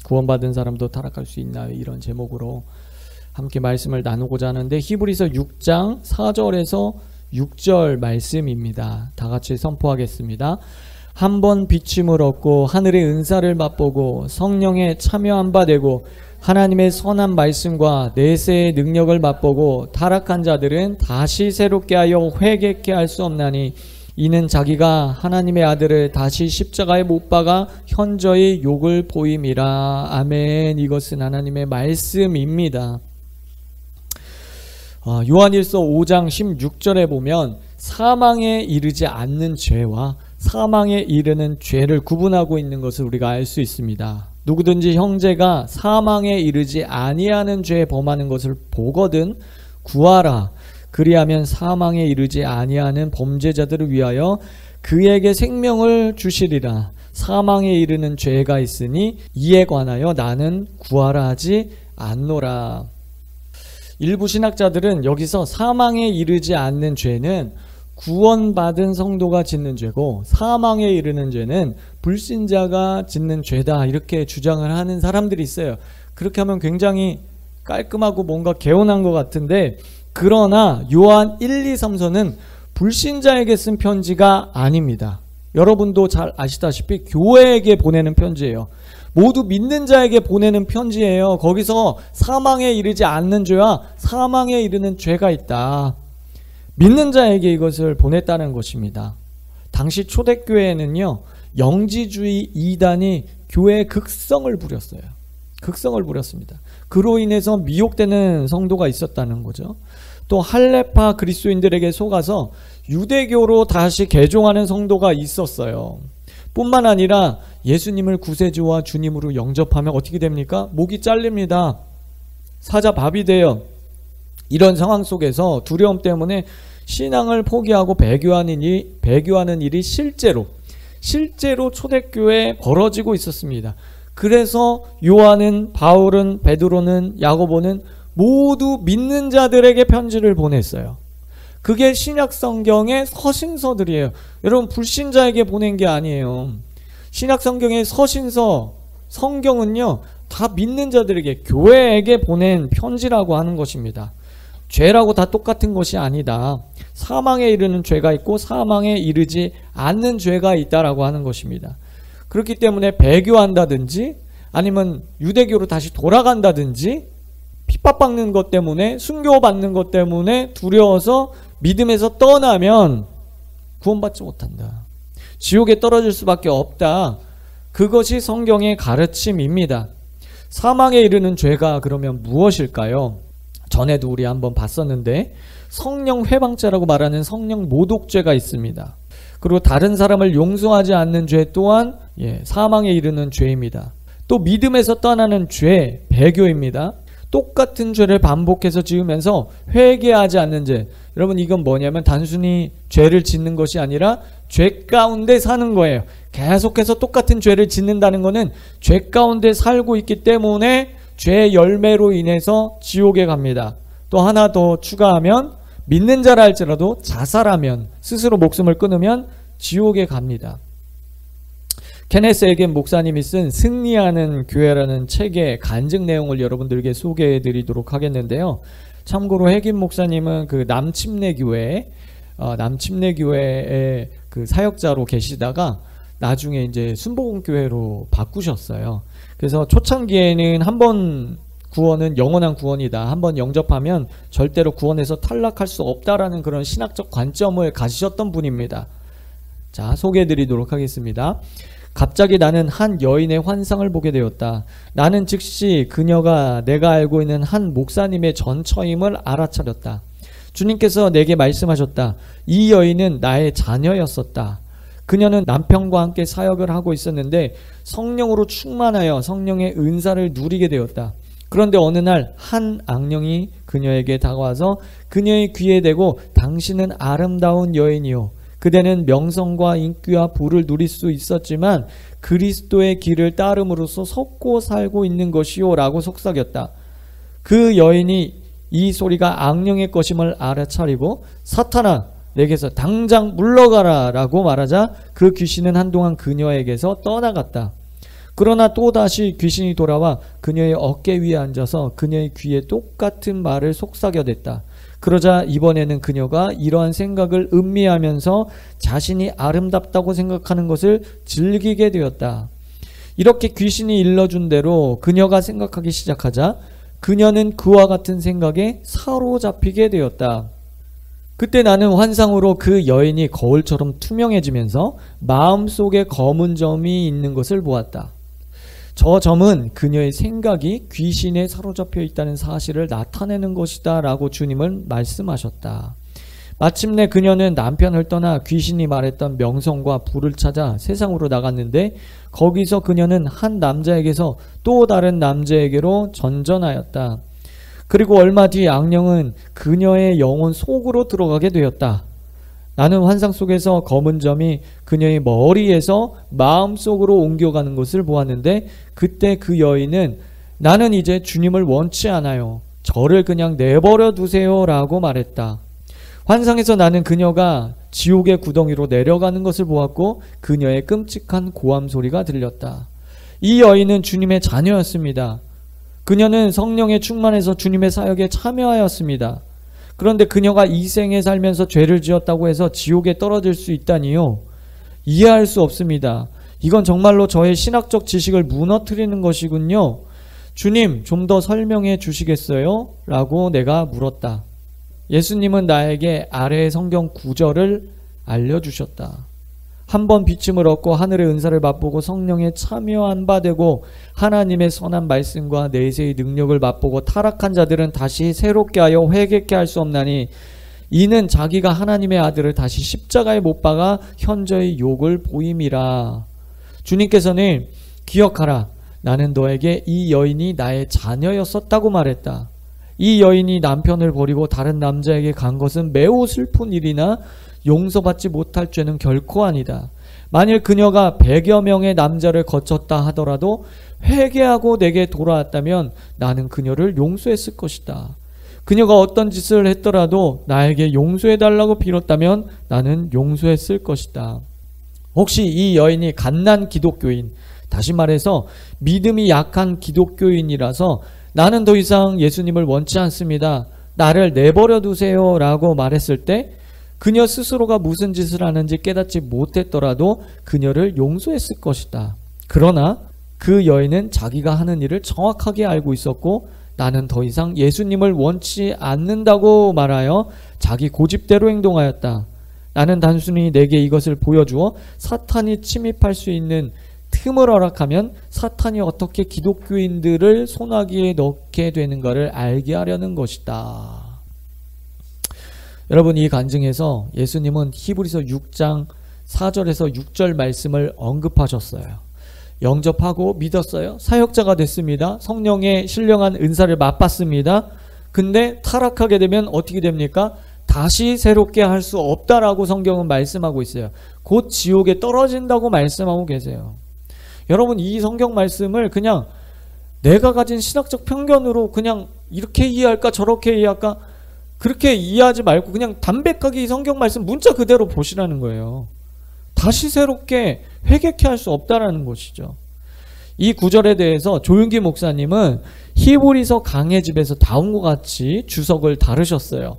구원받은 사람도 타락할 수 있나요? 이런 제목으로 함께 말씀을 나누고자 하는데, 히브리서 6장 4절에서 6절 말씀입니다. 다 같이 선포하겠습니다. 한 번 비침을 얻고 하늘의 은사를 맛보고 성령에 참여한 바 되고 하나님의 선한 말씀과 내세의 능력을 맛보고 타락한 자들은 다시 새롭게 하여 회개케 할 수 없나니 이는 자기가 하나님의 아들을 다시 십자가에 못 박아 현저히 욕을 보임이라. 아멘. 이것은 하나님의 말씀입니다. 요한일서 5장 16절에 보면 사망에 이르지 않는 죄와 사망에 이르는 죄를 구분하고 있는 것을 우리가 알 수 있습니다. 누구든지 형제가 사망에 이르지 아니하는 죄에 범하는 것을 보거든 구하라. 그리하면 사망에 이르지 아니하는 범죄자들을 위하여 그에게 생명을 주시리라. 사망에 이르는 죄가 있으니 이에 관하여 나는 구하라 하지 않노라. 일부 신학자들은 여기서 사망에 이르지 않는 죄는 구원받은 성도가 짓는 죄고 사망에 이르는 죄는 불신자가 짓는 죄다, 이렇게 주장을 하는 사람들이 있어요. 그렇게 하면 굉장히 깔끔하고 뭔가 개운한 것 같은데, 그러나 요한 1, 2, 3서는 불신자에게 쓴 편지가 아닙니다. 여러분도 잘 아시다시피 교회에게 보내는 편지예요. 모두 믿는 자에게 보내는 편지예요. 거기서 사망에 이르지 않는 죄와 사망에 이르는 죄가 있다, 믿는 자에게 이것을 보냈다는 것입니다. 당시 초대교회에는요, 영지주의 이단이 교회의 극성을 부렸어요. 극성을 부렸습니다. 그로 인해서 미혹되는 성도가 있었다는 거죠. 또 할레파 그리스도인들에게 속아서 유대교로 다시 개종하는 성도가 있었어요. 뿐만 아니라 예수님을 구세주와 주님으로 영접하면 어떻게 됩니까? 목이 잘립니다. 사자밥이 돼요. 이런 상황 속에서 두려움 때문에 신앙을 포기하고 배교하는 일이 실제로 초대교회에 벌어지고 있었습니다. 그래서 요한은, 바울은, 베드로는, 야고보는 모두 믿는 자들에게 편지를 보냈어요. 그게 신약 성경의 서신서들이에요. 여러분, 불신자에게 보낸 게 아니에요. 신약 성경의 서신서, 성경은요, 다 믿는 자들에게, 교회에게 보낸 편지라고 하는 것입니다. 죄라고 다 똑같은 것이 아니다. 사망에 이르는 죄가 있고 사망에 이르지 않는 죄가 있다라고 하는 것입니다. 그렇기 때문에 배교한다든지 아니면 유대교로 다시 돌아간다든지 핍박받는 것 때문에, 순교받는 것 때문에 두려워서 믿음에서 떠나면 구원받지 못한다. 지옥에 떨어질 수밖에 없다. 그것이 성경의 가르침입니다. 사망에 이르는 죄가 그러면 무엇일까요? 전에도 우리 한번 봤었는데 성령 회방죄라고 말하는 성령 모독죄가 있습니다. 그리고 다른 사람을 용서하지 않는 죄 또한 사망에 이르는 죄입니다. 또 믿음에서 떠나는 죄, 배교입니다. 똑같은 죄를 반복해서 지으면서 회개하지 않는 죄. 여러분, 이건 뭐냐면 단순히 죄를 짓는 것이 아니라 죄 가운데 사는 거예요. 계속해서 똑같은 죄를 짓는다는 것은 죄 가운데 살고 있기 때문에 죄의 열매로 인해서 지옥에 갑니다. 또 하나 더 추가하면 믿는 자라 할지라도 자살하면, 스스로 목숨을 끊으면 지옥에 갑니다. 케네스 에겐 목사님이 쓴 승리하는 교회라는 책의 간증 내용을 여러분들에게 소개해 드리도록 하겠는데요. 참고로 에겐 목사님은 그 남침례교회의 그 사역자로 계시다가 나중에 이제 순복음교회로 바꾸셨어요. 그래서 초창기에는 한 번 구원은 영원한 구원이다, 한 번 영접하면 절대로 구원에서 탈락할 수 없다라는 그런 신학적 관점을 가지셨던 분입니다. 자, 소개해 드리도록 하겠습니다. 갑자기 나는 한 여인의 환상을 보게 되었다. 나는 즉시 그녀가 내가 알고 있는 한 목사님의 전처임을 알아차렸다. 주님께서 내게 말씀하셨다. 이 여인은 나의 자녀였었다. 그녀는 남편과 함께 사역을 하고 있었는데 성령으로 충만하여 성령의 은사를 누리게 되었다. 그런데 어느 날 한 악령이 그녀에게 다가와서 그녀의 귀에 대고 당신은 아름다운 여인이요, 그대는 명성과 인기와 부를 누릴 수 있었지만 그리스도의 길을 따름으로써 섰고 살고 있는 것이요 라고 속삭였다. 그 여인이 이 소리가 악령의 것임을 알아차리고 사탄아, 내게서 당장 물러가라 라고 말하자 그 귀신은 한동안 그녀에게서 떠나갔다. 그러나 또다시 귀신이 돌아와 그녀의 어깨 위에 앉아서 그녀의 귀에 똑같은 말을 속삭여댔다. 그러자 이번에는 그녀가 이러한 생각을 음미하면서 자신이 아름답다고 생각하는 것을 즐기게 되었다. 이렇게 귀신이 일러준 대로 그녀가 생각하기 시작하자 그녀는 그와 같은 생각에 사로잡히게 되었다. 그때 나는 환상으로 그 여인이 거울처럼 투명해지면서 마음속에 검은 점이 있는 것을 보았다. 저 점은 그녀의 생각이 귀신에 사로잡혀 있다는 사실을 나타내는 것이다 라고 주님은 말씀하셨다. 마침내 그녀는 남편을 떠나 귀신이 말했던 명성과 부를 찾아 세상으로 나갔는데 거기서 그녀는 한 남자에게서 또 다른 남자에게로 전전하였다. 그리고 얼마 뒤 악령은 그녀의 영혼 속으로 들어가게 되었다. 나는 환상 속에서 검은 점이 그녀의 머리에서 마음속으로 옮겨가는 것을 보았는데 그때 그 여인은 나는 이제 주님을 원치 않아요. 저를 그냥 내버려 두세요 라고 말했다. 환상에서 나는 그녀가 지옥의 구덩이로 내려가는 것을 보았고 그녀의 끔찍한 고함 소리가 들렸다. 이 여인은 주님의 자녀였습니다. 그녀는 성령에 충만해서 주님의 사역에 참여하였습니다. 그런데 그녀가 이 생에 살면서 죄를 지었다고 해서 지옥에 떨어질 수 있다니요? 이해할 수 없습니다. 이건 정말로 저의 신학적 지식을 무너뜨리는 것이군요. 주님, 좀 더 설명해 주시겠어요? 라고 내가 물었다. 예수님은 나에게 아래의 성경 구절을 알려주셨다. 한번 비침을 얻고 하늘의 은사를 맛보고 성령에 참여한 바 되고 하나님의 선한 말씀과 내세의 능력을 맛보고 타락한 자들은 다시 새롭게 하여 회개케 할 수 없나니 이는 자기가 하나님의 아들을 다시 십자가에 못 박아 현저히 욕을 보임이라. 주님께서는 기억하라. 나는 너에게 이 여인이 나의 자녀였었다고 말했다. 이 여인이 남편을 버리고 다른 남자에게 간 것은 매우 슬픈 일이나 용서받지 못할 죄는 결코 아니다. 만일 그녀가 100여 명의 남자를 거쳤다 하더라도 회개하고 내게 돌아왔다면 나는 그녀를 용서했을 것이다. 그녀가 어떤 짓을 했더라도 나에게 용서해달라고 빌었다면 나는 용서했을 것이다. 혹시 이 여인이 갓난 기독교인, 다시 말해서 믿음이 약한 기독교인이라서 나는 더 이상 예수님을 원치 않습니다. 나를 내버려 두세요 라고 말했을 때 그녀 스스로가 무슨 짓을 하는지 깨닫지 못했더라도 그녀를 용서했을 것이다. 그러나 그 여인은 자기가 하는 일을 정확하게 알고 있었고 나는 더 이상 예수님을 원치 않는다고 말하여 자기 고집대로 행동하였다. 나는 단순히 내게 이것을 보여주어 사탄이 침입할 수 있는 틈을 허락하면 사탄이 어떻게 기독교인들을 소나기에 넣게 되는가를 알게 하려는 것이다. 여러분, 이 간증에서 예수님은 히브리서 6장 4절에서 6절 말씀을 언급하셨어요. 영접하고 믿었어요. 사역자가 됐습니다. 성령의 신령한 은사를 맛봤습니다. 근데 타락하게 되면 어떻게 됩니까? 다시 새롭게 할 수 없다라고 성경은 말씀하고 있어요. 곧 지옥에 떨어진다고 말씀하고 계세요. 여러분, 이 성경 말씀을 그냥 내가 가진 신학적 편견으로 그냥 이렇게 이해할까 저렇게 이해할까 그렇게 이해하지 말고 그냥 담백하게 이 성경 말씀 문자 그대로 보시라는 거예요. 다시 새롭게 회개케 할 수 없다라는 것이죠. 이 구절에 대해서 조윤기 목사님은 히브리서 강해 집에서 다음과 같이 주석을 다루셨어요.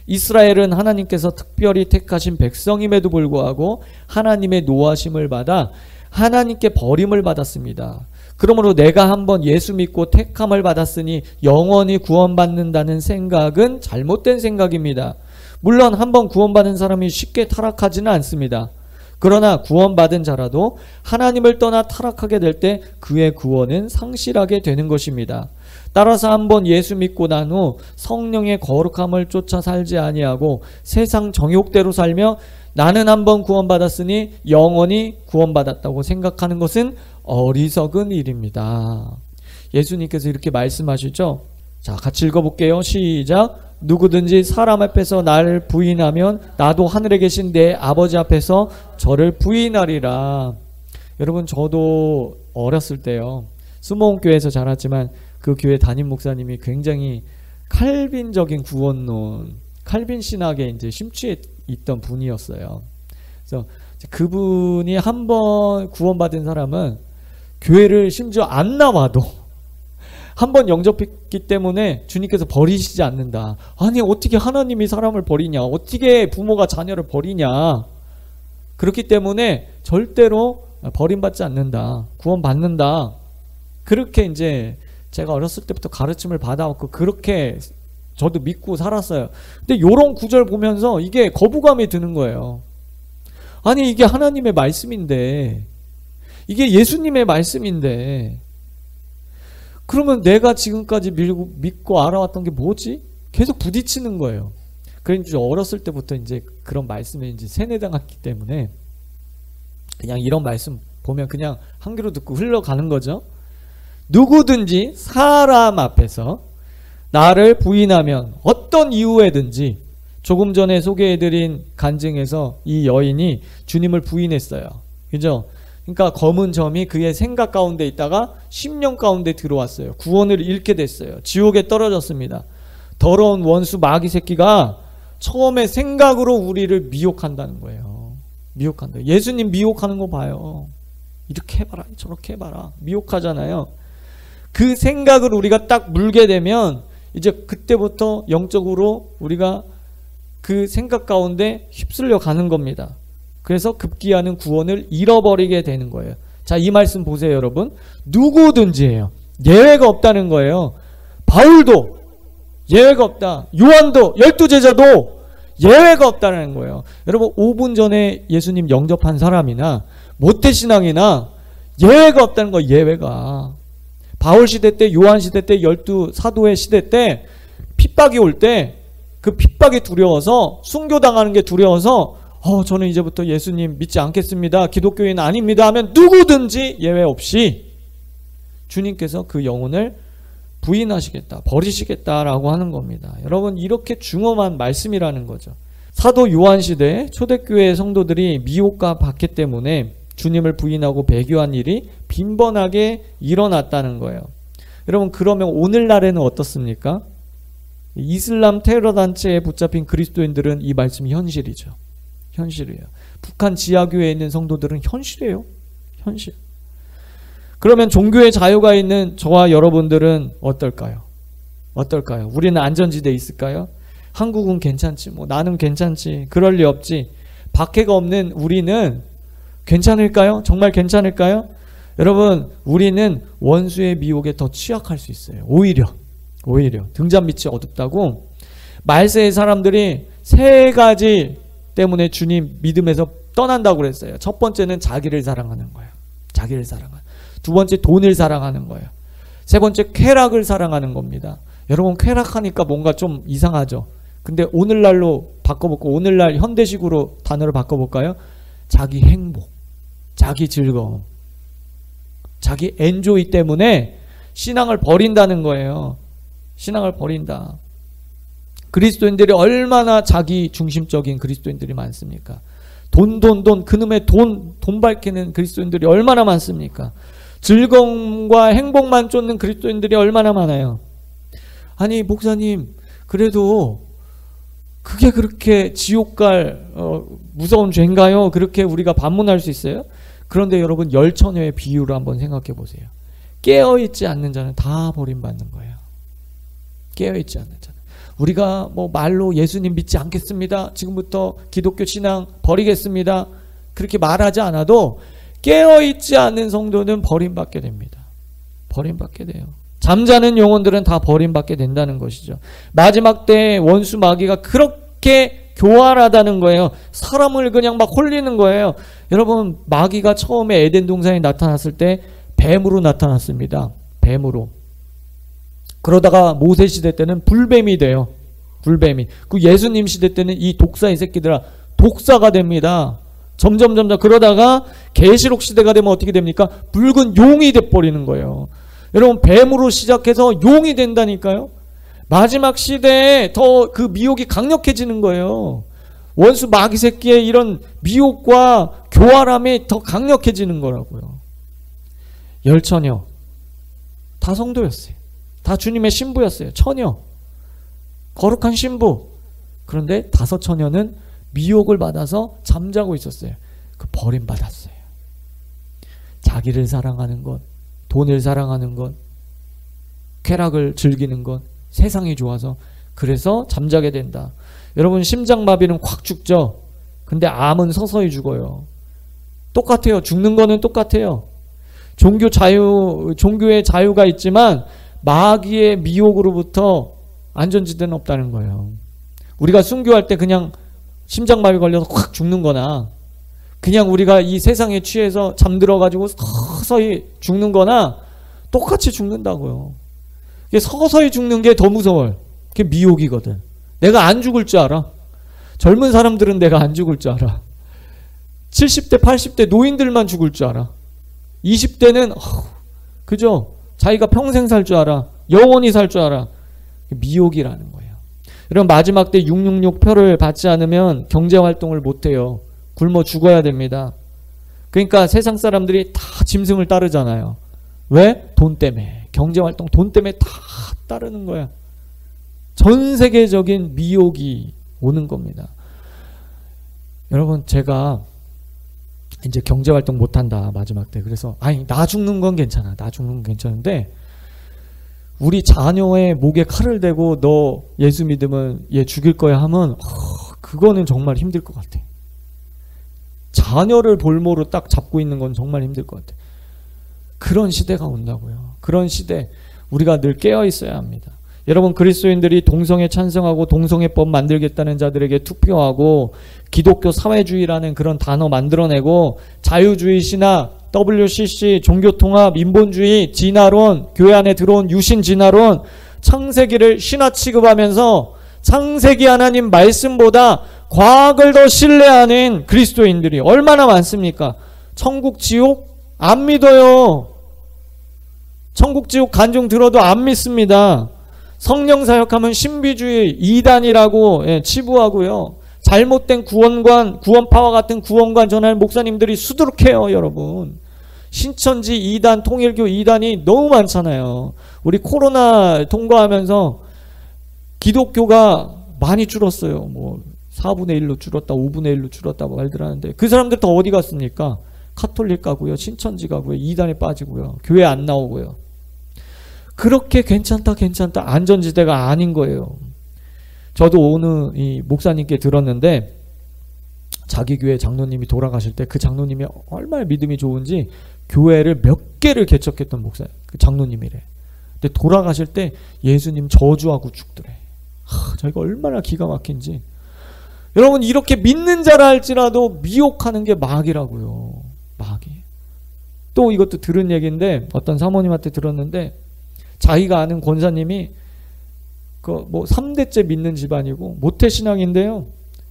이스라엘은 하나님께서 특별히 택하신 백성임에도 불구하고 하나님의 노하심을 받아 하나님께 버림을 받았습니다. 그러므로 내가 한번 예수 믿고 택함을 받았으니 영원히 구원받는다는 생각은 잘못된 생각입니다. 물론 한번 구원받은 사람이 쉽게 타락하지는 않습니다. 그러나 구원받은 자라도 하나님을 떠나 타락하게 될 때 그의 구원은 상실하게 되는 것입니다. 따라서 한번 예수 믿고 난 후 성령의 거룩함을 쫓아 살지 아니하고 세상 정욕대로 살며 나는 한번 구원받았으니 영원히 구원받았다고 생각하는 것은 어리석은 일입니다. 예수님께서 이렇게 말씀하시죠. 자, 같이 읽어볼게요. 시작. 누구든지 사람 앞에서 나를 부인하면 나도 하늘에 계신 내 아버지 앞에서 저를 부인하리라. 여러분, 저도 어렸을 때요, 수목교회에서 자랐지만 그 교회 담임 목사님이 굉장히 칼빈적인 구원론, 칼빈 신학에 이제 심취해 있던 분이었어요. 그래서 그분이 한번 구원받은 사람은 교회를 심지어 안 나와도 한번 영접했기 때문에 주님께서 버리시지 않는다. 아니 어떻게 하나님이 사람을 버리냐, 어떻게 부모가 자녀를 버리냐. 그렇기 때문에 절대로 버림받지 않는다, 구원받는다. 그렇게 이제 제가 어렸을 때부터 가르침을 받아왔고 그렇게 저도 믿고 살았어요. 근데 요런 구절 보면서 이게 거부감이 드는 거예요. 아니 이게 하나님의 말씀인데, 이게 예수님의 말씀인데, 그러면 내가 지금까지 믿고 알아왔던 게 뭐지? 계속 부딪히는 거예요. 그러니까 어렸을 때부터 이제 그런 말씀에 이제 세뇌당했기 때문에 그냥 이런 말씀 보면 그냥 한 귀로 듣고 흘러가는 거죠. 누구든지 사람 앞에서 나를 부인하면 어떤 이유에든지, 조금 전에 소개해드린 간증에서 이 여인이 주님을 부인했어요. 그죠? 그러니까 검은 점이 그의 생각 가운데 있다가 10년 가운데 들어왔어요. 구원을 잃게 됐어요. 지옥에 떨어졌습니다. 더러운 원수 마귀 새끼가 처음에 생각으로 우리를 미혹한다는 거예요. 미혹한다. 예수님 미혹하는 거 봐요. 이렇게 해봐라, 저렇게 해봐라. 미혹하잖아요. 그 생각을 우리가 딱 물게 되면 이제 그때부터 영적으로 우리가 그 생각 가운데 휩쓸려 가는 겁니다. 그래서 급기야는 구원을 잃어버리게 되는 거예요. 자, 이 말씀 보세요, 여러분. 누구든지예요. 예외가 없다는 거예요. 바울도 예외가 없다. 요한도, 12제자도 예외가 없다는 거예요. 여러분, 5분 전에 예수님 영접한 사람이나 모태신앙이나 예외가 없다는 거예요. 예외가. 바울 시대 때, 요한 시대 때, 12사도의 시대 때 핍박이 올 때 그 핍박이 두려워서, 순교당하는 게 두려워서 저는 이제부터 예수님 믿지 않겠습니다, 기독교인 아닙니다 하면 누구든지 예외 없이 주님께서 그 영혼을 부인하시겠다, 버리시겠다라고 하는 겁니다. 여러분, 이렇게 중엄한 말씀이라는 거죠. 사도 요한 시대 초대교회 성도들이 미혹과 박해 때문에 주님을 부인하고 배교한 일이 빈번하게 일어났다는 거예요. 여러분, 그러면 오늘날에는 어떻습니까? 이슬람 테러 단체에 붙잡힌 그리스도인들은 이 말씀이 현실이죠. 현실이에요. 북한 지하교회에 있는 성도들은 현실이에요. 현실. 그러면 종교의 자유가 있는 저와 여러분들은 어떨까요? 어떨까요? 우리는 안전지대에 있을까요? 한국은 괜찮지, 뭐 나는 괜찮지, 그럴 리 없지. 박해가 없는 우리는 괜찮을까요? 정말 괜찮을까요? 여러분, 우리는 원수의 미혹에 더 취약할 수 있어요. 오히려 등잔 밑이 어둡다고 말세의 사람들이 세 가지 때문에 주님 믿음에서 떠난다고 그랬어요. 첫 번째는 자기를 사랑하는 거예요. 자기를 사랑하는. 두 번째 돈을 사랑하는 거예요. 세 번째 쾌락을 사랑하는 겁니다. 여러분, 쾌락하니까 뭔가 좀 이상하죠. 근데 오늘날로 바꿔볼까? 오늘날 현대식으로 단어를 바꿔볼까요? 자기 행복, 자기 즐거움, 자기 엔조이 때문에 신앙을 버린다는 거예요. 신앙을 버린다. 그리스도인들이 얼마나 자기 중심적인 그리스도인들이 많습니까? 돈, 그놈의 돈 밝히는 그리스도인들이 얼마나 많습니까? 즐거움과 행복만 쫓는 그리스도인들이 얼마나 많아요. 아니, 목사님, 그래도 그게 그렇게 지옥 갈 무서운 죄인가요? 그렇게 우리가 반문할 수 있어요? 그런데 여러분, 열처녀의 비유를 한번 생각해 보세요. 깨어있지 않는 자는 다 버림받는 거예요. 깨어있지 않는 자는. 우리가 뭐 말로 예수님 믿지 않겠습니다, 지금부터 기독교 신앙 버리겠습니다, 그렇게 말하지 않아도 깨어있지 않는 성도는 버림받게 됩니다. 버림받게 돼요. 잠자는 영혼들은 다 버림받게 된다는 것이죠. 마지막 때 원수 마귀가 그렇게 교활하다는 거예요. 사람을 그냥 막 홀리는 거예요. 여러분, 마귀가 처음에 에덴 동산에 나타났을 때 뱀으로 나타났습니다. 뱀으로. 그러다가 모세 시대 때는 불뱀이 돼요. 불뱀이. 그 예수님 시대 때는 이 독사의 새끼들아 독사가 됩니다. 점점 그러다가 계시록 시대가 되면 어떻게 됩니까? 붉은 용이 돼버리는 거예요. 여러분, 뱀으로 시작해서 용이 된다니까요. 마지막 시대에 더 그 미혹이 강력해지는 거예요. 원수 마귀 새끼의 이런 미혹과 교활함이 더 강력해지는 거라고요. 열처녀 다 성도였어요. 다 주님의 신부였어요. 처녀, 거룩한 신부. 그런데 5 처녀는 미혹을 받아서 잠자고 있었어요. 그 버림받았어요. 자기를 사랑하는 것, 돈을 사랑하는 것, 쾌락을 즐기는 것, 세상이 좋아서. 그래서 잠자게 된다. 여러분, 심장마비는 콱 죽죠. 근데 암은 서서히 죽어요. 똑같아요. 죽는 거는 똑같아요. 종교의 자유가 있지만 마귀의 미혹으로부터 안전지대는 없다는 거예요. 우리가 순교할 때 그냥 심장마비 걸려서 확 죽는 거나, 그냥 우리가 이 세상에 취해서 잠들어가지고 서서히 죽는 거나 똑같이 죽는다고요. 서서히 죽는 게 더 무서워요. 그게 미혹이거든. 내가 안 죽을 줄 알아. 젊은 사람들은 내가 안 죽을 줄 알아. 70대 80대 노인들만 죽을 줄 알아. 20대는 그죠? 자기가 평생 살 줄 알아. 영원히 살 줄 알아. 미혹이라는 거예요. 여러분, 마지막 때 666 표를 받지 않으면 경제활동을 못해요. 굶어 죽어야 됩니다. 그러니까 세상 사람들이 다 짐승을 따르잖아요. 왜? 돈 때문에. 경제활동 돈 때문에 다 따르는 거야. 전 세계적인 미혹이 오는 겁니다. 여러분, 제가 이제 경제활동 못한다, 마지막 때. 그래서 아니, 나 죽는 건 괜찮아. 나 죽는 건 괜찮은데 우리 자녀의 목에 칼을 대고 너 예수 믿으면 얘 죽일 거야 하면 그거는 정말 힘들 것 같아. 자녀를 볼모로 딱 잡고 있는 건 정말 힘들 것 같아. 그런 시대가 온다고요. 그런 시대, 우리가 늘 깨어 있어야 합니다. 여러분, 그리스도인들이 동성애 찬성하고 동성애법 만들겠다는 자들에게 투표하고 기독교 사회주의라는 그런 단어 만들어내고 자유주의 신학, WCC, 종교통합, 인본주의, 진화론, 교회 안에 들어온 유신 진화론, 창세기를 신화 취급하면서 창세기 하나님 말씀보다 과학을 더 신뢰하는 그리스도인들이 얼마나 많습니까? 천국, 지옥 안 믿어요. 천국, 지옥 간증 들어도 안 믿습니다. 성령 사역하면 신비주의, 이단이라고 치부하고요. 잘못된 구원관, 구원파와 같은 구원관 전하는 목사님들이 수두룩해요, 여러분. 신천지 이단, 통일교 이단이 너무 많잖아요. 우리 코로나 통과하면서 기독교가 많이 줄었어요. 뭐 4분의 1로 줄었다, 5분의 1로 줄었다고 말들 하는데 그 사람들 다 어디 갔습니까? 카톨릭 가고요, 신천지 가고요, 이단에 빠지고요, 교회 안 나오고요. 그렇게 괜찮다 안전지대가 아닌 거예요. 저도 오늘 이 목사님께 들었는데 자기 교회 장로님이 돌아가실 때 그 장로님이 얼마나 믿음이 좋은지 교회를 몇 개를 개척했던 목사, 그 장로님이래. 근데 돌아가실 때 예수님 저주하고 죽더래. 자기가 얼마나 기가 막힌지. 여러분, 이렇게 믿는 자라 할지라도 미혹하는 게 마귀라고요. 마귀. 또 이것도 들은 얘기인데 어떤 사모님한테 들었는데 자기가 아는 권사님이 그 뭐 3대째 믿는 집안이고 모태신앙인데요.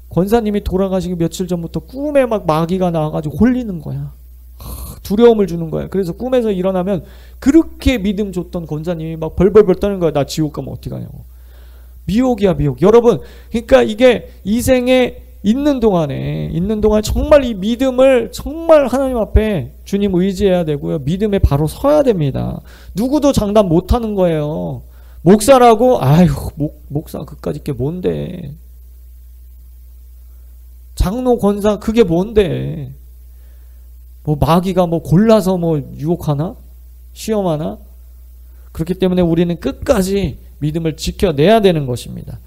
권사님이 돌아가시기 며칠 전부터 꿈에 막 마귀가 나와가지고 홀리는 거야. 두려움을 주는 거야. 그래서 꿈에서 일어나면 그렇게 믿음 줬던 권사님이 막 벌벌벌 떠는 거야. 나 지옥 가면 어떡하냐고. 미혹이야, 미혹. 여러분, 그러니까 이게 이 생에 있는 동안 정말 이 믿음을 정말 하나님 앞에 주님 의지해야 되고요. 믿음에 바로 서야 됩니다. 누구도 장담 못하는 거예요. 목사라고 아유, 목사 그까짓 게 뭔데. 장로, 권사 그게 뭔데. 뭐 마귀가 뭐 골라서 뭐 유혹하나? 시험하나? 그렇기 때문에 우리는 끝까지 믿음을 지켜내야 되는 것입니다.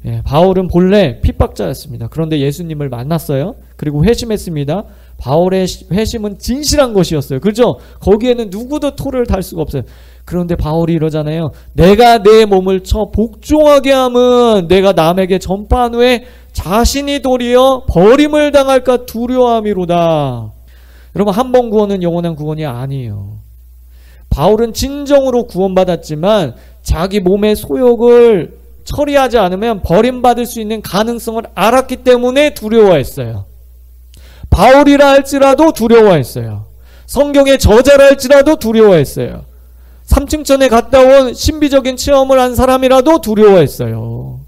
예, 바울은 본래 핍박자였습니다. 그런데 예수님을 만났어요. 그리고 회심했습니다. 바울의 회심은 진실한 것이었어요. 그렇죠? 거기에는 누구도 토를 달 수가 없어요. 그런데 바울이 이러잖아요. 내가 내 몸을 쳐 복종하게 함은 내가 남에게 전파한 후에 자신이 도리어 버림을 당할까 두려워함이로다. 여러분, 한 번 구원은 영원한 구원이 아니에요. 바울은 진정으로 구원받았지만 자기 몸의 소욕을 처리하지 않으면 버림받을 수 있는 가능성을 알았기 때문에 두려워했어요. 바울이라 할지라도 두려워했어요. 성경의 저자라 할지라도 두려워했어요. 3층천에 갔다 온 신비적인 체험을 한 사람이라도 두려워했어요.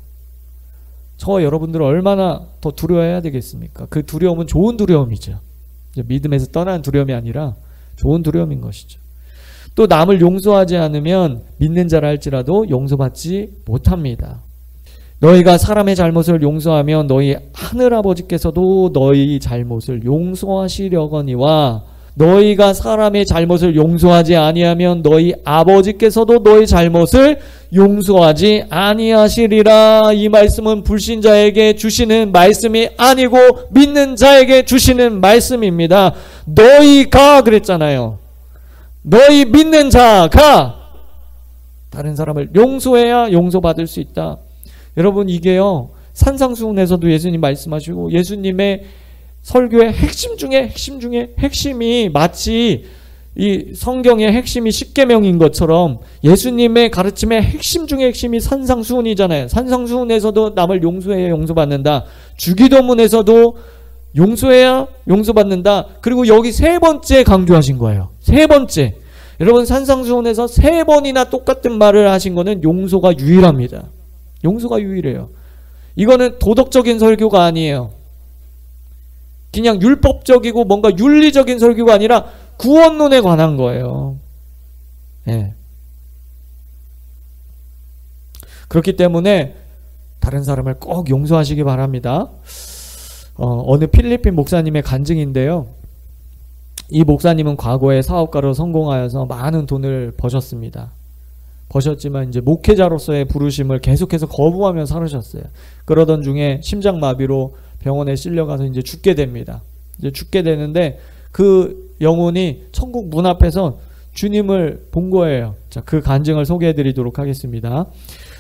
저 여러분들은 얼마나 더 두려워해야 되겠습니까? 그 두려움은 좋은 두려움이죠. 믿음에서 떠나는 두려움이 아니라 좋은 두려움인 것이죠. 또 남을 용서하지 않으면 믿는 자라 할지라도 용서받지 못합니다. 너희가 사람의 잘못을 용서하면 너희 하늘아버지께서도 너희 잘못을 용서하시려거니와 너희가 사람의 잘못을 용서하지 아니하면 너희 아버지께서도 너희 잘못을 용서하지 아니하시리라. 이 말씀은 불신자에게 주시는 말씀이 아니고 믿는 자에게 주시는 말씀입니다. 너희가 그랬잖아요. 너희 믿는 자가 다른 사람을 용서해야 용서받을 수 있다. 여러분, 이게요, 산상수훈에서도 예수님 말씀하시고 예수님의 설교의 핵심 중에 핵심이 마치 이 성경의 핵심이 십계명인 것처럼 예수님의 가르침의 핵심 중에 핵심이 산상수훈이잖아요. 산상수훈에서도 남을 용서해야 용서받는다. 주기도문에서도 용서해야 용서받는다. 그리고 여기 세 번째 강조하신 거예요. 세 번째. 여러분, 산상수훈에서 세 번이나 똑같은 말을 하신 거는 용서가 유일합니다. 용서가 유일해요. 이거는 도덕적인 설교가 아니에요. 그냥 율법적이고 뭔가 윤리적인 설교가 아니라 구원론에 관한 거예요. 네. 그렇기 때문에 다른 사람을 꼭 용서하시기 바랍니다. 어느 필리핀 목사님의 간증인데요. 이 목사님은 과거에 사업가로 성공하여서 많은 돈을 버셨습니다. 버셨지만 이제 목회자로서의 부르심을 계속해서 거부하며 살으셨어요. 그러던 중에 심장마비로 병원에 실려가서 이제 죽게 됩니다. 이제 죽게 되는데 그 영혼이 천국 문 앞에서 주님을 본 거예요. 자, 그 간증을 소개해 드리도록 하겠습니다.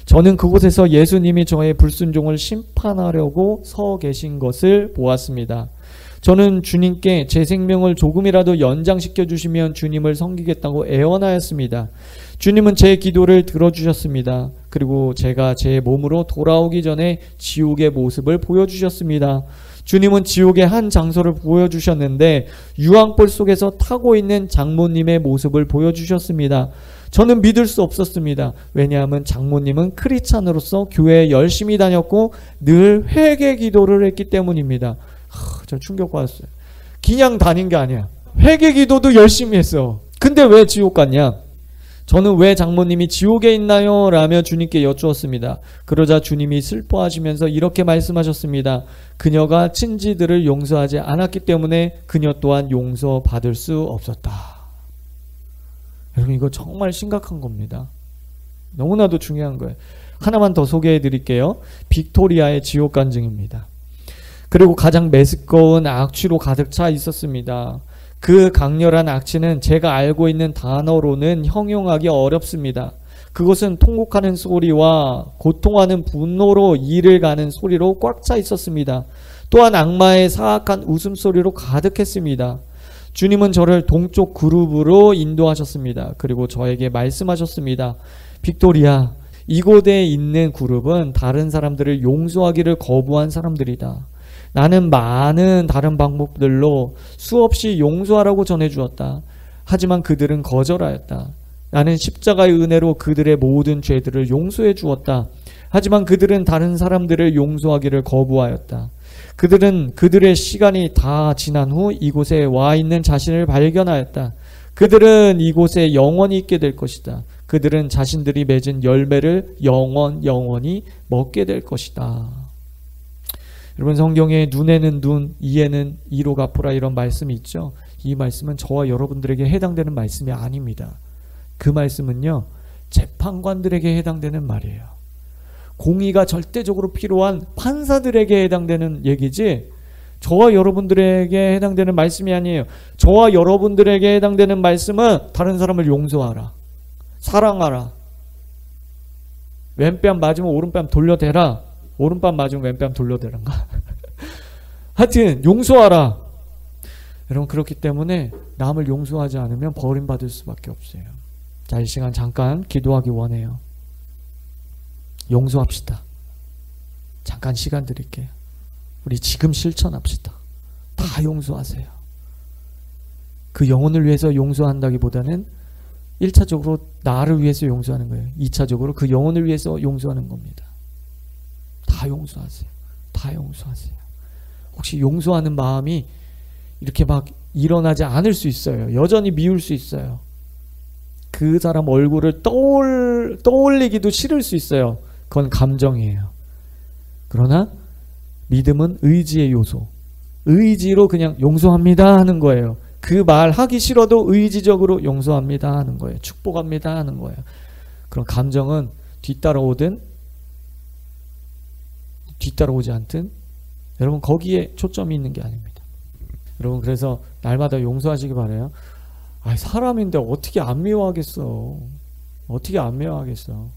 저는 그곳에서 예수님이 저의 불순종을 심판하려고 서 계신 것을 보았습니다. 저는 주님께 제 생명을 조금이라도 연장시켜 주시면 주님을 섬기겠다고 애원하였습니다. 주님은 제 기도를 들어주셨습니다. 그리고 제가 제 몸으로 돌아오기 전에 지옥의 모습을 보여주셨습니다. 주님은 지옥의 한 장소를 보여주셨는데 유황불 속에서 타고 있는 장모님의 모습을 보여주셨습니다. 저는 믿을 수 없었습니다. 왜냐하면 장모님은 크리스찬으로서 교회에 열심히 다녔고 늘 회개 기도를 했기 때문입니다. 저 충격받았어요. 그냥 다닌 게 아니야. 회개 기도도 열심히 했어. 근데 왜 지옥 갔냐? 저는 왜 장모님이 지옥에 있나요? 라며 주님께 여쭈었습니다. 그러자 주님이 슬퍼하시면서 이렇게 말씀하셨습니다. 그녀가 친지들을 용서하지 않았기 때문에 그녀 또한 용서받을 수 없었다. 여러분, 이거 정말 심각한 겁니다. 너무나도 중요한 거예요. 하나만 더 소개해 드릴게요. 빅토리아의 지옥 간증입니다. 그리고 가장 메스꺼운 악취로 가득 차 있었습니다. 그 강렬한 악취는 제가 알고 있는 단어로는 형용하기 어렵습니다. 그것은 통곡하는 소리와 고통하는 분노로 이를 가는 소리로 꽉 차 있었습니다. 또한 악마의 사악한 웃음소리로 가득했습니다. 주님은 저를 동쪽 그룹으로 인도하셨습니다. 그리고 저에게 말씀하셨습니다. 빅토리아, 이곳에 있는 그룹은 다른 사람들을 용서하기를 거부한 사람들이다. 나는 많은 다른 방법들로 수없이 용서하라고 전해주었다. 하지만 그들은 거절하였다. 나는 십자가의 은혜로 그들의 모든 죄들을 용서해 주었다. 하지만 그들은 다른 사람들을 용서하기를 거부하였다. 그들은 그들의 시간이 다 지난 후 이곳에 와 있는 자신을 발견하였다. 그들은 이곳에 영원히 있게 될 것이다. 그들은 자신들이 맺은 열매를 영원히 먹게 될 것이다. 여러분, 성경에 눈에는 눈, 이에는 이로 갚으라 이런 말씀이 있죠. 이 말씀은 저와 여러분들에게 해당되는 말씀이 아닙니다. 그 말씀은요, 재판관들에게 해당되는 말이에요. 공의가 절대적으로 필요한 판사들에게 해당되는 얘기지 저와 여러분들에게 해당되는 말씀이 아니에요. 저와 여러분들에게 해당되는 말씀은 다른 사람을 용서하라, 사랑하라, 왼뺨 맞으면 오른뺨 돌려대라, 오른뺨 맞으면 왼뺨 돌려대란가? 하여튼 용서하라. 여러분, 그렇기 때문에 남을 용서하지 않으면 버림받을 수밖에 없어요. 자, 이 시간 잠깐 기도하기 원해요. 용서합시다. 잠깐 시간 드릴게요. 우리 지금 실천합시다. 다 용서하세요. 그 영혼을 위해서 용서한다기보다는 1차적으로 나를 위해서 용서하는 거예요. 2차적으로 그 영혼을 위해서 용서하는 겁니다. 다 용서하세요. 다 용서하세요. 혹시 용서하는 마음이 이렇게 막 일어나지 않을 수 있어요. 여전히 미울 수 있어요. 그 사람 얼굴을 떠올리기도 싫을 수 있어요. 그건 감정이에요. 그러나 믿음은 의지의 요소. 의지로 그냥 용서합니다 하는 거예요. 그 말 하기 싫어도 의지적으로 용서합니다 하는 거예요. 축복합니다 하는 거예요. 그런 감정은 뒤따라오든 뒤따라오지 않든 여러분 거기에 초점이 있는 게 아닙니다. 여러분 그래서 날마다 용서하시기 바라요. 사람인데 어떻게 안 미워하겠어. 어떻게 안 미워하겠어.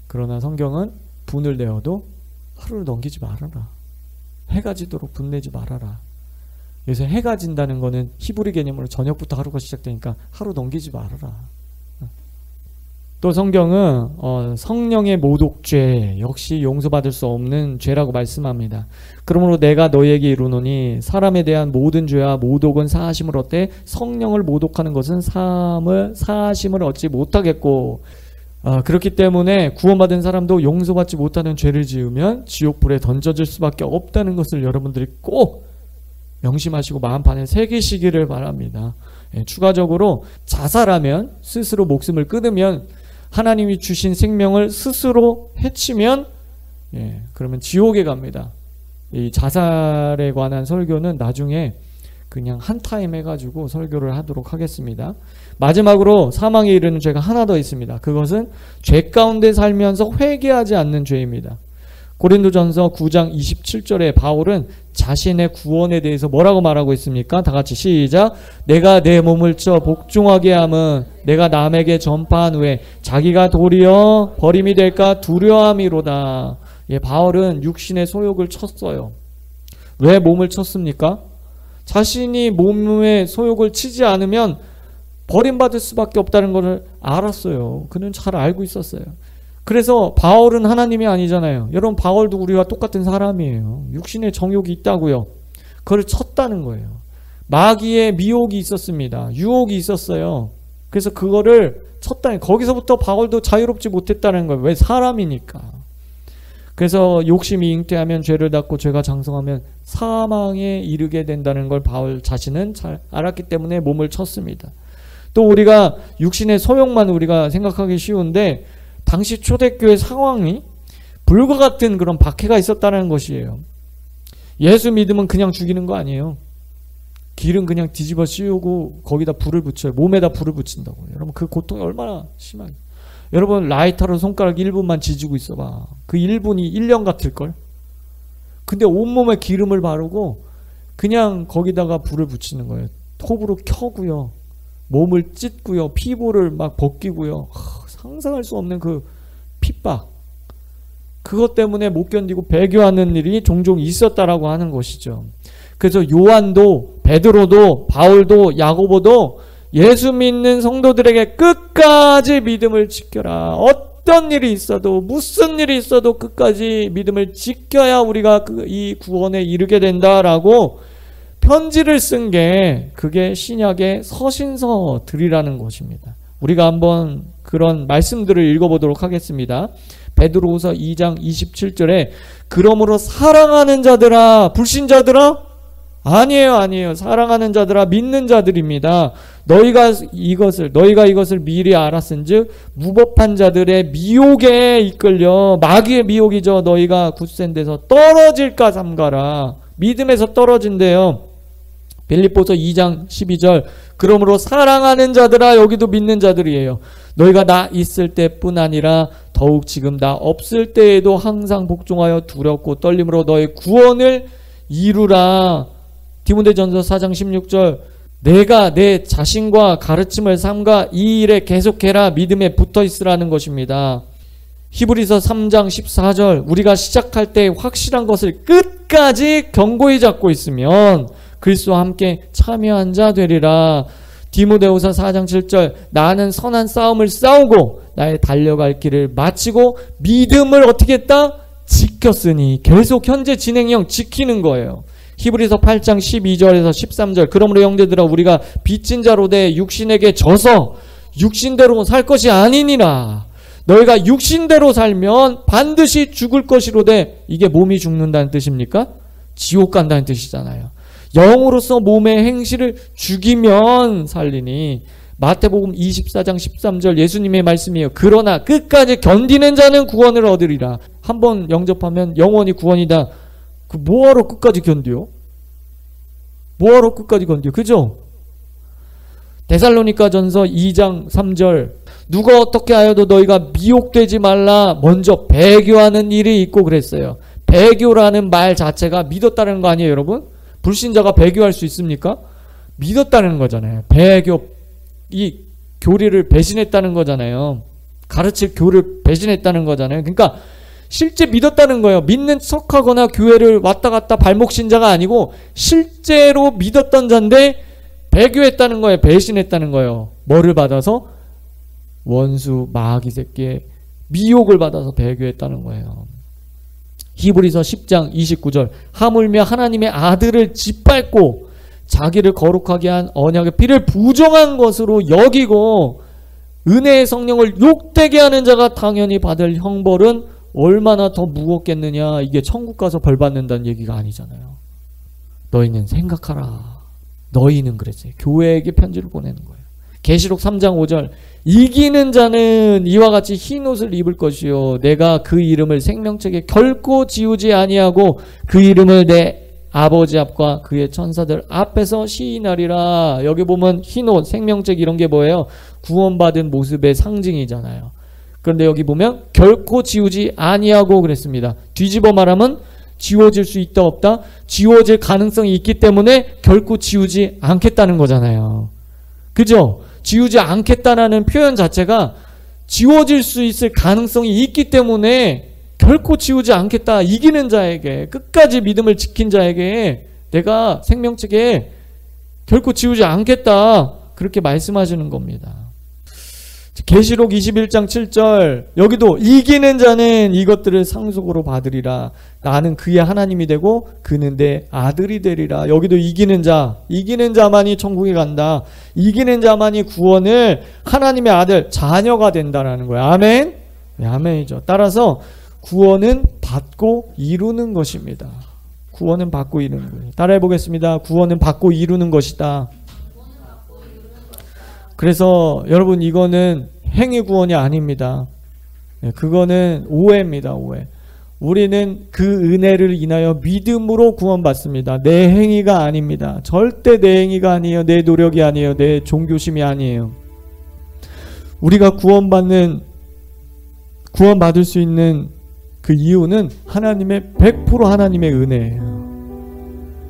그러나 성경은 분을 내어도 하루를 넘기지 말아라. 해가 지도록 분내지 말아라. 요새 해가 진다는 거는 히브리 개념으로 저녁부터 하루가 시작되니까 하루 넘기지 말아라. 또 성경은 성령의 모독죄 역시 용서받을 수 없는 죄라고 말씀합니다. 그러므로 내가 너희에게 이르노니 사람에 대한 모든 죄와 모독은 사하심을 얻되 성령을 모독하는 것은 사하심을 얻지 못하겠고, 그렇기 때문에 구원받은 사람도 용서받지 못하는 죄를 지으면 지옥불에 던져질 수밖에 없다는 것을 여러분들이 꼭 명심하시고 마음판에 새기시기를 바랍니다. 추가적으로 자살하면, 스스로 목숨을 끊으면, 하나님이 주신 생명을 스스로 해치면 그러면 지옥에 갑니다. 이 자살에 관한 설교는 나중에 그냥 한 타임 해가지고 설교를 하도록 하겠습니다. 마지막으로 사망에 이르는 죄가 하나 더 있습니다. 그것은 죄 가운데 살면서 회개하지 않는 죄입니다. 고린도전서 9장 27절에 바울은 자신의 구원에 대해서 뭐라고 말하고 있습니까? 다 같이 시작. 내가 내 몸을 쳐 복종하게 함은 내가 남에게 전파한 후에 자기가 도리어 버림이 될까 두려움이로다. 바울은 육신의 소욕을 쳤어요. 왜 몸을 쳤습니까? 자신이 몸의 소욕을 치지 않으면 버림받을 수밖에 없다는 것을 알았어요. 그는 잘 알고 있었어요. 그래서 바울은 하나님이 아니잖아요. 여러분 바울도 우리와 똑같은 사람이에요. 육신의 정욕이 있다고요. 그걸 쳤다는 거예요. 마귀의 미혹이 있었습니다. 유혹이 있었어요. 그래서 그거를 쳤다는, 거기서부터 바울도 자유롭지 못했다는 거예요. 왜? 사람이니까. 그래서 욕심이 잉태하면 죄를 낳고 죄가 장성하면 사망에 이르게 된다는 걸 바울 자신은 잘 알았기 때문에 몸을 쳤습니다. 또 우리가 육신의 소욕만 우리가 생각하기 쉬운데 당시 초대교회 상황이 불과 같은 그런 박해가 있었다는 것이에요. 예수 믿으면 그냥 죽이는 거 아니에요. 길은 그냥 뒤집어 씌우고 거기다 불을 붙여요. 몸에다 불을 붙인다고요. 여러분 그 고통이 얼마나 심하게. 여러분 라이터로 손가락 1분만 지지고 있어봐. 그 1분이 1년 같을걸? 근데 온몸에 기름을 바르고 그냥 거기다가 불을 붙이는 거예요. 톱으로 켜고요. 몸을 찢고요. 피부를 막 벗기고요. 상상할 수 없는 그 핍박, 그것 때문에 못 견디고 배교하는 일이 종종 있었다라고 하는 것이죠. 그래서 요한도, 베드로도, 바울도, 야고보도 예수 믿는 성도들에게 끝까지 믿음을 지켜라. 어떤 일이 있어도, 무슨 일이 있어도 끝까지 믿음을 지켜야 우리가 이 구원에 이르게 된다라고 편지를 쓴 게 그게 신약의 서신서들이라는 것입니다. 우리가 한번 그런 말씀들을 읽어보도록 하겠습니다. 베드로후서 2장 27절에 그러므로 사랑하는 자들아, 불신자들아? 아니에요. 사랑하는 자들아, 믿는 자들입니다. 너희가 이것을 미리 알았은즉 무법한 자들의 미혹에 이끌려, 마귀의 미혹이죠. 너희가 굳센 데서 떨어질까 삼가라. 믿음에서 떨어진대요. 빌립보서 2장 12절 그러므로 사랑하는 자들아, 여기도 믿는 자들이에요. 너희가 나 있을 때뿐 아니라 더욱 지금 나 없을 때에도 항상 복종하여 두렵고 떨림으로 너의 구원을 이루라. 디모데전서 4장 16절 내가 내 자신과 가르침을 삼가 이 일에 계속해라. 믿음에 붙어있으라는 것입니다. 히브리서 3장 14절 우리가 시작할 때 확실한 것을 끝까지 견고히 잡고 있으면 그리스도와 함께 참여한 자 되리라. 디모데후서 4장 7절 나는 선한 싸움을 싸우고 나의 달려갈 길을 마치고 믿음을 어떻게 했다? 지켰으니. 계속 현재 진행형 지키는 거예요. 히브리서 8장 12절에서 13절 그러므로 형제들아 우리가 빚진 자로 돼 육신에게 져서 육신대로 살 것이 아니니라. 너희가 육신대로 살면 반드시 죽을 것이로되 이게 몸이 죽는다는 뜻입니까? 지옥 간다는 뜻이잖아요. 영으로서 몸의 행실을 죽이면 살리니. 마태복음 24장 13절 예수님의 말씀이에요. 그러나 끝까지 견디는 자는 구원을 얻으리라. 한번 영접하면 영원히 구원이다. 그 뭐하러 끝까지 견뎌? 뭐하러 끝까지 건드려? 그죠? 데살로니가전서 2장 3절 누가 어떻게 하여도 너희가 미혹되지 말라 먼저 배교하는 일이 있고 그랬어요. 배교라는 말 자체가 믿었다는 거 아니에요, 여러분? 불신자가 배교할 수 있습니까? 믿었다는 거잖아요. 배교, 이 교리를 배신했다는 거잖아요. 가르칠 교를 배신했다는 거잖아요. 그러니까 실제 믿었다는 거예요. 믿는 척하거나 교회를 왔다 갔다 발목 신자가 아니고 실제로 믿었던 자인데 배교했다는 거예요. 배신했다는 거예요. 뭐를 받아서? 원수 마귀 새끼의 미혹을 받아서 배교했다는 거예요. 히브리서 10장 29절 하물며 하나님의 아들을 짓밟고 자기를 거룩하게 한 언약의 피를 부정한 것으로 여기고 은혜의 성령을 욕되게 하는 자가 당연히 받을 형벌은 얼마나 더 무겁겠느냐. 이게 천국 가서 벌 받는다는 얘기가 아니잖아요. 너희는 생각하라. 너희는 그랬어요. 교회에게 편지를 보내는 거예요. 계시록 3장 5절 이기는 자는 이와 같이 흰 옷을 입을 것이요 내가 그 이름을 생명책에 결코 지우지 아니하고 그 이름을 내 아버지 앞과 그의 천사들 앞에서 시인하리라. 여기 보면 흰 옷, 생명책 이런 게 뭐예요? 구원받은 모습의 상징이잖아요. 그런데 여기 보면 결코 지우지 아니하고 그랬습니다. 뒤집어 말하면 지워질 수 있다 없다? 지워질 가능성이 있기 때문에 결코 지우지 않겠다는 거잖아요. 그죠? 지우지 않겠다라는 표현 자체가 지워질 수 있을 가능성이 있기 때문에 결코 지우지 않겠다. 이기는 자에게, 끝까지 믿음을 지킨 자에게 내가 생명책에 결코 지우지 않겠다. 그렇게 말씀하시는 겁니다. 계시록 21장 7절 여기도 이기는 자는 이것들을 상속으로 받으리라. 나는 그의 하나님이 되고 그는 내 아들이 되리라. 여기도 이기는 자만이 천국에 간다. 이기는 자만이 구원을 하나님의 아들, 자녀가 된다라는 거예요. 아멘? 네, 아멘이죠. 따라서 구원은 받고 이루는 것입니다. 구원은 받고 이루는 거예요. 따라해 보겠습니다. 구원은 받고 이루는 것이다. 그래서 여러분 이거는 행위 구원이 아닙니다. 그거는 오해입니다. 오해. 우리는 그 은혜를 인하여 믿음으로 구원받습니다. 내 행위가 아닙니다. 절대 내 행위가 아니에요. 내 노력이 아니에요. 내 종교심이 아니에요. 우리가 구원받을 수 있는 그 이유는 하나님의 100% 하나님의 은혜예요.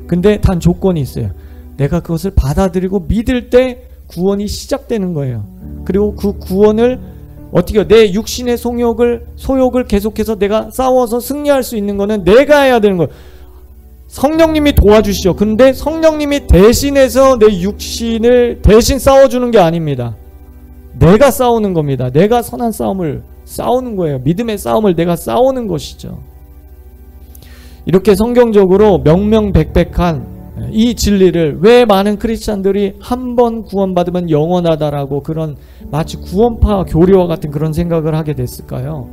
근데 단 조건이 있어요. 내가 그것을 받아들이고 믿을 때 구원이 시작되는 거예요. 그리고 그 구원을 어떻게 해요? 내 육신의 소욕을 계속해서 내가 싸워서 승리할 수 있는 거는 내가 해야 되는 거예요. 성령님이 도와주시죠. 근데 성령님이 대신해서 내 육신을 대신 싸워주는 게 아닙니다. 내가 싸우는 겁니다. 내가 선한 싸움을 싸우는 거예요. 믿음의 싸움을 내가 싸우는 것이죠. 이렇게 성경적으로 명명백백한 이 진리를 왜 많은 크리스찬들이 한 번 구원받으면 영원하다라고 그런 마치 구원파 교리와 같은 그런 생각을 하게 됐을까요?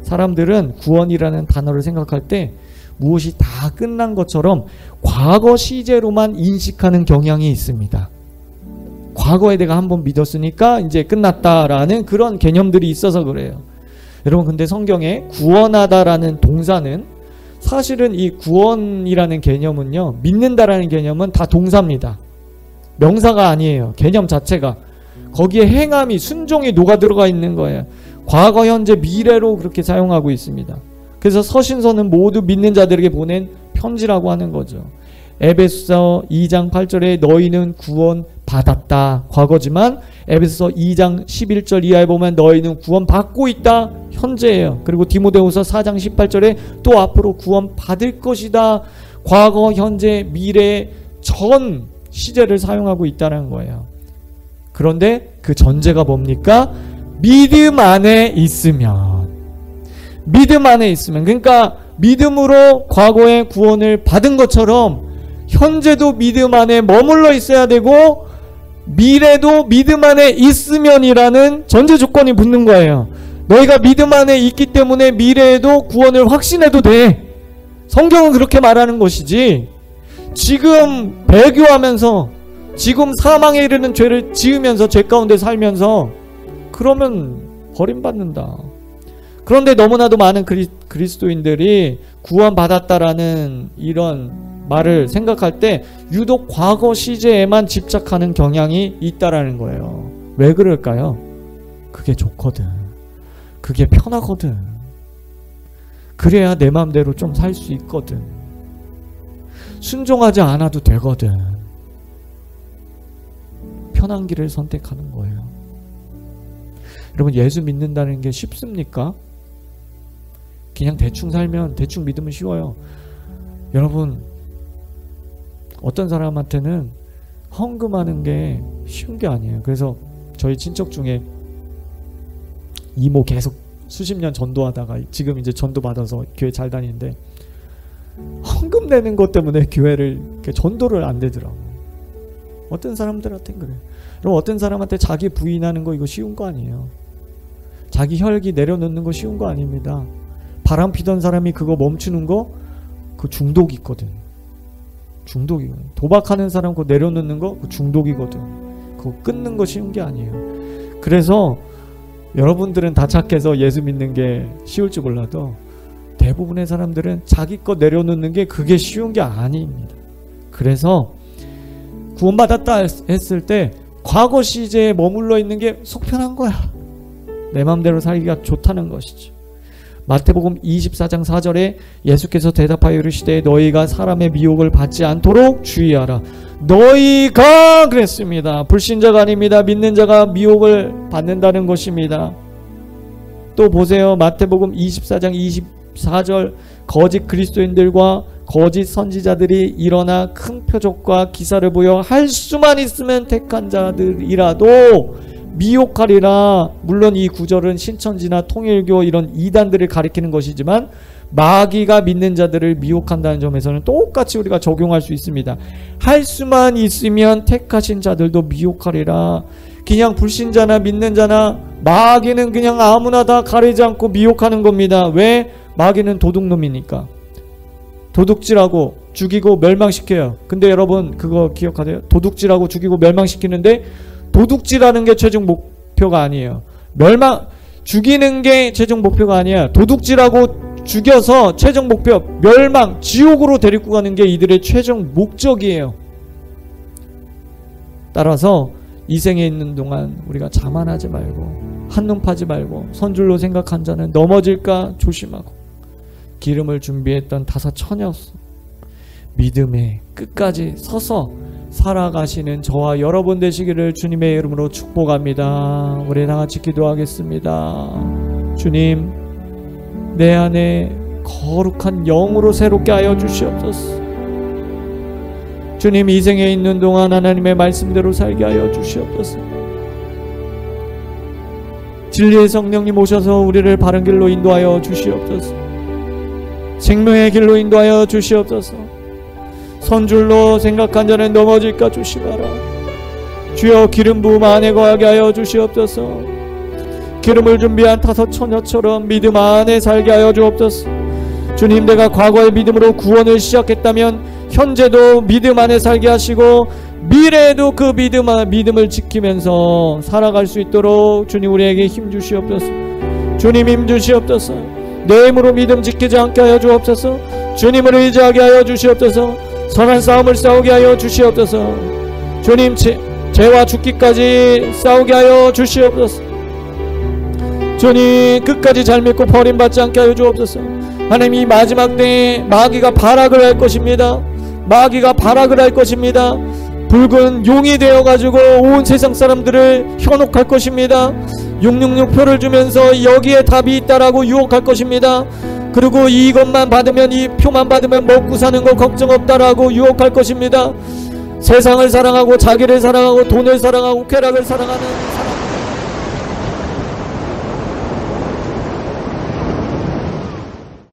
사람들은 구원이라는 단어를 생각할 때 무엇이 다 끝난 것처럼 과거 시제로만 인식하는 경향이 있습니다. 과거에 내가 한번 믿었으니까 이제 끝났다라는 그런 개념들이 있어서 그래요. 여러분 근데 성경에 구원하다라는 동사는 사실은 이 구원이라는 개념은요, 믿는다라는 개념은 다 동사입니다. 명사가 아니에요. 개념 자체가. 거기에 행함이, 순종이 녹아들어가 있는 거예요. 과거, 현재, 미래로 그렇게 사용하고 있습니다. 그래서 서신서는 모두 믿는 자들에게 보낸 편지라고 하는 거죠. 에베소서 2장 8절에 너희는 구원 받았다. 과거지만 에베소서 2장 11절 이하에 보면 너희는 구원 받고 있다. 현재예요. 그리고 디모데후서 4장 18절에 또 앞으로 구원 받을 것이다. 과거, 현재, 미래, 전 시제를 사용하고 있다는 거예요. 그런데 그 전제가 뭡니까? 믿음 안에 있으면. 믿음 안에 있으면. 그러니까 믿음으로 과거의 구원을 받은 것처럼 현재도 믿음 안에 머물러 있어야 되고 미래도 믿음 안에 있으면이라는 전제 조건이 붙는 거예요. 너희가 믿음 안에 있기 때문에 미래에도 구원을 확신해도 돼. 성경은 그렇게 말하는 것이지, 지금 배교하면서 지금 사망에 이르는 죄를 지으면서 죄 가운데 살면서 그러면 버림받는다. 그런데 너무나도 많은 그리스도인들이 구원받았다라는 이런 말을 생각할 때 유독 과거 시제에만 집착하는 경향이 있다라는 거예요. 왜 그럴까요? 그게 좋거든. 그게 편하거든. 그래야 내 마음대로 좀 살 수 있거든. 순종하지 않아도 되거든. 편한 길을 선택하는 거예요. 여러분, 예수 믿는다는 게 쉽습니까? 그냥 대충 살면, 대충 믿으면 쉬워요. 여러분, 어떤 사람한테는 헌금하는 게 쉬운 게 아니에요. 그래서 저희 친척 중에 이모 계속 수십 년 전도하다가 지금 이제 전도 받아서 교회 잘 다니는데 헌금 내는 것 때문에 교회를 전도를 안 되더라고. 어떤 사람들한테는 그래. 그럼 어떤 사람한테 자기 부인하는 거 이거 쉬운 거 아니에요. 자기 혈기 내려놓는 거 쉬운 거 아닙니다. 바람 피던 사람이 그거 멈추는 거 그 중독이 있거든. 중독이거든. 도박하는 사람 그거 내려놓는 거 그 중독이거든. 그거 끊는 거 쉬운 게 아니에요. 그래서 여러분들은 다 착해서 예수 믿는 게 쉬울지 몰라도 대부분의 사람들은 자기 거 내려놓는 게 그게 쉬운 게 아닙니다. 그래서 구원받았다 했을 때 과거 시제에 머물러 있는 게 속편한 거야. 내 맘대로 살기가 좋다는 것이지. 마태복음 24장 4절에 예수께서 대답하여 이르시되 너희가 사람의 미혹을 받지 않도록 주의하라. 너희가 그랬습니다. 불신자가 아닙니다. 믿는 자가 미혹을 받는다는 것입니다. 또 보세요. 마태복음 24장 24절 거짓 그리스도인들과 거짓 선지자들이 일어나 큰 표적과 기사를 보여 할 수만 있으면 택한 자들이라도 미혹하리라. 물론 이 구절은 신천지나 통일교 이런 이단들을 가리키는 것이지만 마귀가 믿는 자들을 미혹한다는 점에서는 똑같이 우리가 적용할 수 있습니다. 할 수만 있으면 택하신 자들도 미혹하리라. 그냥 불신자나 믿는 자나 마귀는 그냥 아무나 다 가리지 않고 미혹하는 겁니다. 왜? 마귀는 도둑놈이니까. 도둑질하고 죽이고 멸망시켜요. 근데 여러분 그거 기억하세요? 도둑질하고 죽이고 멸망시키는데 도둑질하는 게 최종 목표가 아니에요. 죽이는 게 최종 목표가 아니야. 도둑질하고 죽여서 최종 목표 멸망, 지옥으로 데리고 가는 게 이들의 최종 목적이에요. 따라서 이 생에 있는 동안 우리가 자만하지 말고 한눈 파지 말고 선줄로 생각한 자는 넘어질까 조심하고 기름을 준비했던 5 처녀서 믿음에 끝까지 서서 살아가시는 저와 여러분 되시기를 주님의 이름으로 축복합니다. 우리 다같이 기도하겠습니다. 주님, 내 안에 거룩한 영으로 새롭게 하여 주시옵소서. 주님, 이 생에 있는 동안 하나님의 말씀대로 살게 하여 주시옵소서. 진리의 성령님 오셔서 우리를 바른 길로 인도하여 주시옵소서. 생명의 길로 인도하여 주시옵소서. 선줄로 생각한 자는 넘어질까 조심하라. 주여, 기름 부음 안에 거하게 하여 주시옵소서. 기름을 준비한 5 처녀처럼 믿음 안에 살게 하여 주옵소서. 주님, 내가 과거의 믿음으로 구원을 시작했다면 현재도 믿음 안에 살게 하시고 미래에도 그 믿음을 지키면서 살아갈 수 있도록 주님 우리에게 힘 주시옵소서. 주님, 힘 주시옵소서. 내 힘으로 믿음 지키지 않게 하여 주옵소서. 주님을 의지하게 하여 주시옵소서. 선한 싸움을 싸우게 하여 주시옵소서. 주님, 죄와 죽기까지 싸우게 하여 주시옵소서. 주님, 끝까지 잘 믿고 버림받지 않게 하여 주옵소서. 하나님, 이 마지막 때에 마귀가 발악을 할 것입니다. 마귀가 발악을 할 것입니다. 붉은 용이 되어가지고 온 세상 사람들을 현혹할 것입니다. 666표를 주면서 여기에 답이 있다라고 유혹할 것입니다. 그리고 이것만 받으면, 이 표만 받으면 먹고 사는 거 걱정 없다라고 유혹할 것입니다. 세상을 사랑하고 자기를 사랑하고 돈을 사랑하고 쾌락을 사랑하는